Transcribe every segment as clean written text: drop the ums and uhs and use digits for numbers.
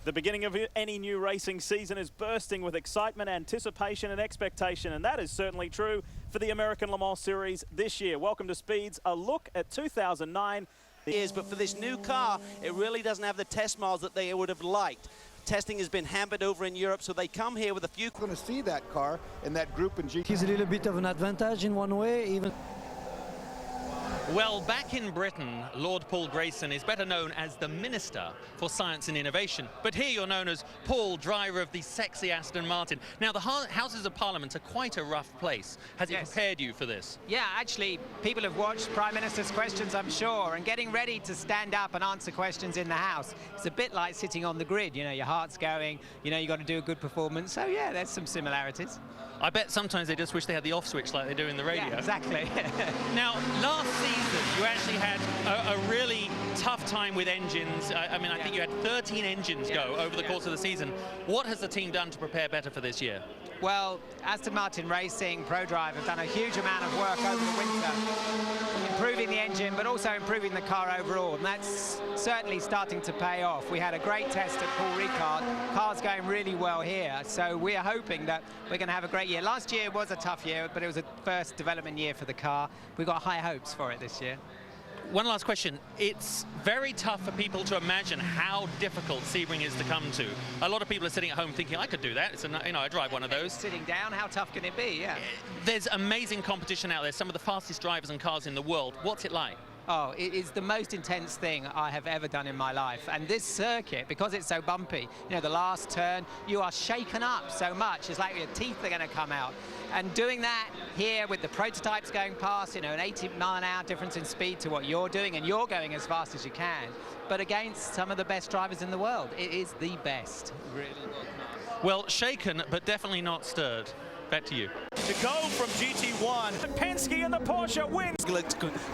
The beginning of any new racing season is bursting with excitement, anticipation and expectation, and that is certainly true for the American Le Mans Series this year. Welcome to Speeds, a look at 2009. But for this new car, it really doesn't have the test miles that they would have liked. Testing has been hampered over in Europe, so they come here with a few. Going to see that car in that group in G. He's a little bit of an advantage in one way, even. Well, back in Britain, Lord Paul Grayson is better known as the Minister for Science and Innovation. But here you're known as Paul, driver of the sexy Aston Martin. Now, the Houses of Parliament are quite a rough place. Has it prepared you for this? Yeah, actually, people have watched Prime Minister's questions, I'm sure, and getting ready to stand up and answer questions in the House. It's a bit like sitting on the grid. You know, your heart's going, you know, you've got to do a good performance. So, yeah, there's some similarities. I bet sometimes they just wish they had the off switch like they do in the radio. Yeah, exactly. Now, last season, you actually had a really tough time with engines. I mean, I think you had 13 engines go over the course of the season. What has the team done to prepare better for this year? Well, Aston Martin Racing, ProDrive have done a huge amount of work over the winter, improving the engine, but also improving the car overall, and that's certainly starting to pay off. We had a great test at Paul Ricard. Car's going really well here, so we are hoping that we're going to have a great year. Last year was a tough year, but it was a first development year for the car. We've got high hopes for it this year. One last question. It's very tough for people to imagine how difficult Sebring is to come to. A lot of people are sitting at home thinking, I could do that. It's I drive one of those. Sitting down, how tough can it be? Yeah. There's amazing competition out there. Some of the fastest drivers and cars in the world. What's it like? Oh, it is the most intense thing I have ever done in my life. And this circuit, because it's so bumpy, you know, the last turn, you are shaken up so much. It's like your teeth are going to come out. And doing that here with the prototypes going past, you know, an 80-mile-an-hour difference in speed to what you're doing, and you're going as fast as you can, but against some of the best drivers in the world. It is the best. Really world-class. Well, shaken, but definitely not stirred. Back to you. To go from GT1, Penske and the Porsche wins.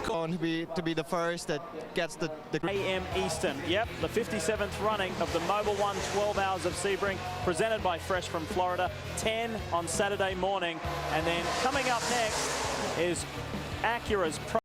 Going to be the first that gets the AM Eastern, yep, the 57th running of the Mobil 1 12 Hours of Sebring, presented by Fresh from Florida, 10 on Saturday morning. And then coming up next is Acura's Pro